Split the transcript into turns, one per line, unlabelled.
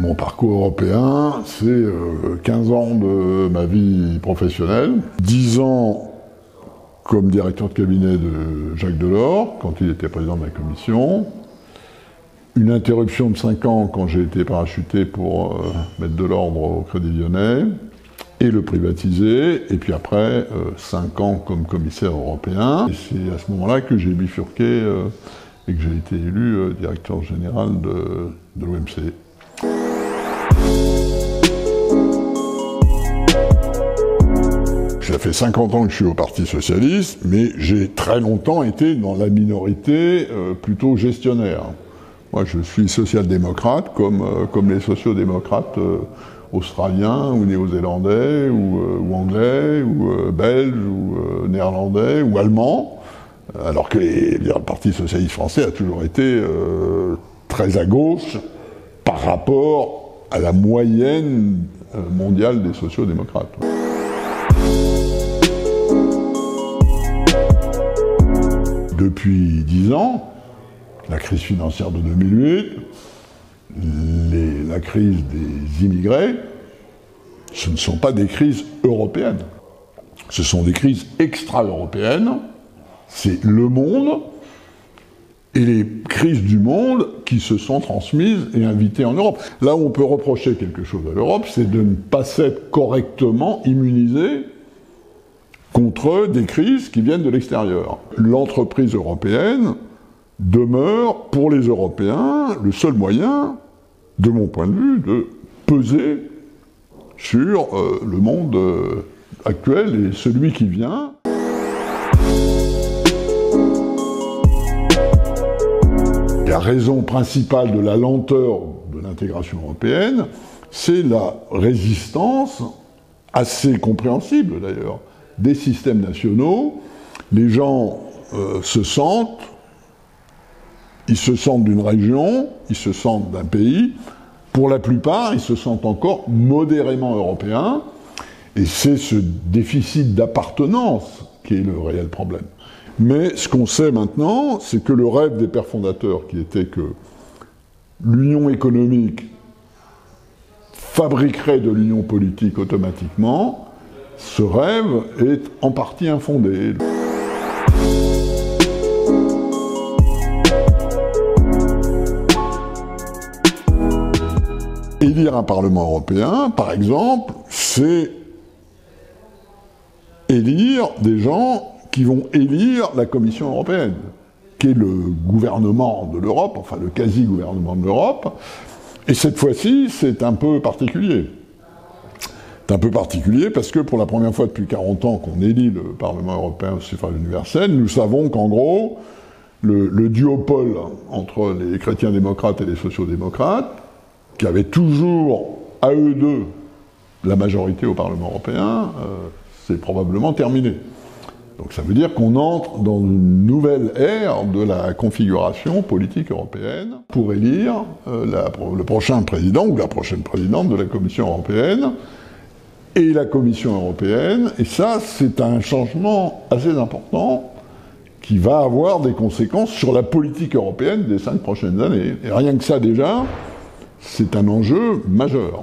Mon parcours européen, c'est 15 ans de ma vie professionnelle, 10 ans comme directeur de cabinet de Jacques Delors, quand il était président de la Commission, une interruption de 5 ans quand j'ai été parachuté pour mettre de l'ordre au Crédit Lyonnais, et le privatiser, et puis après 5 ans comme commissaire européen. Et c'est à ce moment-là que j'ai bifurqué et que j'ai été élu directeur général de l'OMC. Ça fait 50 ans que je suis au Parti Socialiste, mais j'ai très longtemps été dans la minorité plutôt gestionnaire. Moi, je suis social-démocrate, comme les sociodémocrates australiens, ou néo-zélandais, ou anglais, ou belges, ou néerlandais, ou allemands, alors que le Parti Socialiste français a toujours été très à gauche par rapport à la moyenne mondiale des sociodémocrates. Depuis 10 ans, la crise financière de 2008, la crise des immigrés, ce ne sont pas des crises européennes. Ce sont des crises extra-européennes. C'est le monde et les crises du monde qui se sont transmises et invitées en Europe. Là où on peut reprocher quelque chose à l'Europe, c'est de ne pas s'être correctement immunisée contre des crises qui viennent de l'extérieur. L'entreprise européenne demeure, pour les Européens, le seul moyen, de mon point de vue, de peser sur le monde actuel et celui qui vient. La raison principale de la lenteur de l'intégration européenne, c'est la résistance, assez compréhensible d'ailleurs, des systèmes nationaux. Les gens ils se sentent d'une région, ils se sentent d'un pays. Pour la plupart, ils se sentent encore modérément européens. Et c'est ce déficit d'appartenance qui est le réel problème. Mais ce qu'on sait maintenant, c'est que le rêve des pères fondateurs, qui était que l'union économique fabriquerait de l'union politique automatiquement, ce rêve est en partie infondé. Élire un Parlement européen, par exemple, c'est élire des gens qui vont élire la Commission européenne, qui est le gouvernement de l'Europe, enfin le quasi-gouvernement de l'Europe. Et cette fois-ci, c'est un peu particulier. C'est un peu particulier parce que pour la première fois depuis 40 ans qu'on élit le Parlement européen au suffrage universel, nous savons qu'en gros, le duopole entre les chrétiens démocrates et les sociaux-démocrates, qui avaient toujours, à eux deux, la majorité au Parlement européen, c'est probablement terminé. Donc ça veut dire qu'on entre dans une nouvelle ère de la configuration politique européenne pour élire le prochain président ou la prochaine présidente de la Commission européenne et la Commission européenne. Et ça, c'est un changement assez important qui va avoir des conséquences sur la politique européenne des 5 prochaines années. Et rien que ça déjà, c'est un enjeu majeur.